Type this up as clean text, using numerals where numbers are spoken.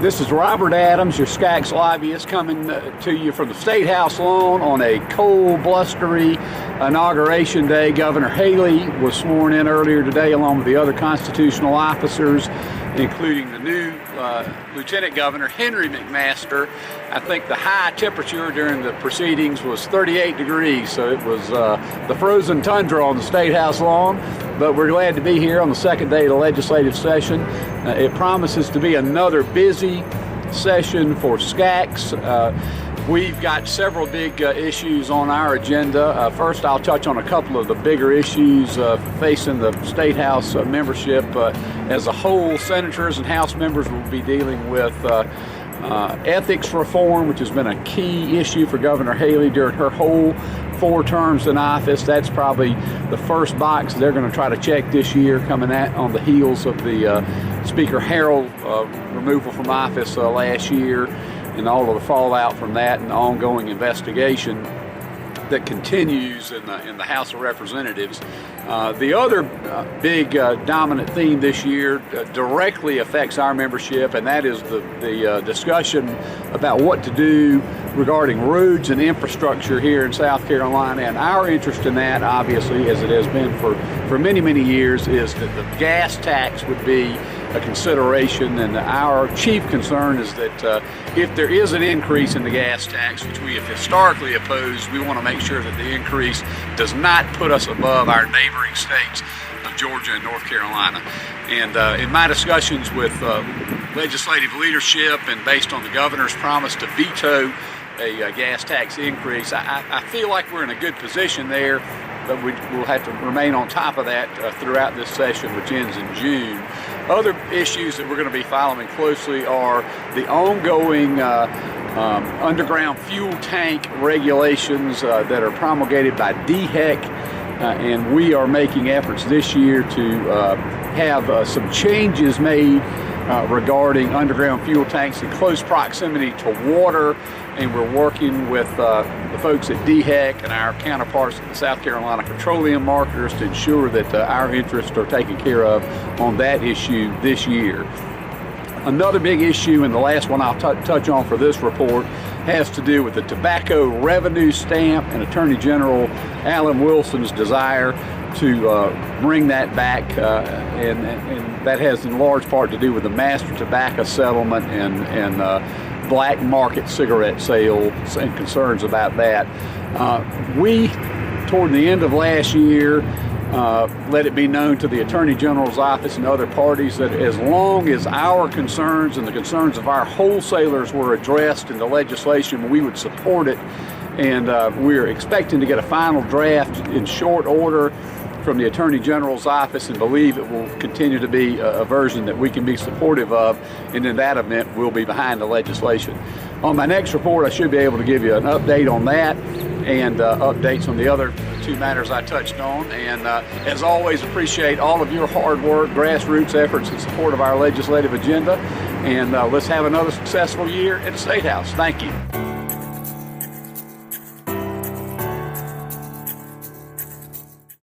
This is Robert Adams, your SCACS lobbyist, coming to you from the State House lawn on a cold, blustery inauguration day. Governor Haley was sworn in earlier today along with the other constitutional officers, including the new Lieutenant Governor Henry McMaster. I think the high temperature during the proceedings was 38 degrees, so it was the frozen tundra on the State House lawn. But we're glad to be here on the second day of the legislative session. It promises to be another busy session for SCACS. We've got several big issues on our agenda. First, I'll touch on a couple of the bigger issues facing the State House membership as a whole. Senators and House members will be dealing with ethics reform, which has been a key issue for Governor Haley during her whole 4 terms in office. That's probably the first box they're going to try to check this year, coming on the heels of the Speaker Harrell removal from office last year, and all of the fallout from that and the ongoing investigation that continues in the House of Representatives. The other big dominant theme this year directly affects our membership, and that is the discussion about what to do regarding roads and infrastructure here in South Carolina. And our interest in that, obviously, as it has been for many, many years, is that the gas tax would be a consideration. And our chief concern is that if there is an increase in the gas tax, which we have historically opposed, we want to make sure that the increase does not put us above our neighboring states of Georgia and North Carolina. And in my discussions with legislative leadership, and based on the governor's promise to veto a gas tax increase, I feel like we're in a good position there, but we'll have to remain on top of that throughout this session, which ends in June. Other issues that we're going to be following closely are the ongoing underground fuel tank regulations that are promulgated by DHEC, and we are making efforts this year to have some changes made regarding underground fuel tanks in close proximity to water, and we're working with the folks at DHEC and our counterparts at the South Carolina Petroleum Marketers to ensure that our interests are taken care of on that issue this year. Another big issue, and the last one I'll touch on for this report, has to do with the tobacco revenue stamp and Attorney General Alan Wilson's desire to bring that back, and that has in large part to do with the master tobacco settlement and black market cigarette sales and concerns about that. We, toward the end of last year, let it be known to the Attorney General's office and other parties that as long as our concerns and the concerns of our wholesalers were addressed in the legislation, we would support it. And we're expecting to get a final draft in short order from the Attorney General's office, and believe it will continue to be a version that we can be supportive of, and in that event we'll be behind the legislation. On my next report, I should be able to give you an update on that and updates on the other 2 matters I touched on. And as always, appreciate all of your hard work, grassroots efforts in support of our legislative agenda, and let's have another successful year at the State House. Thank you.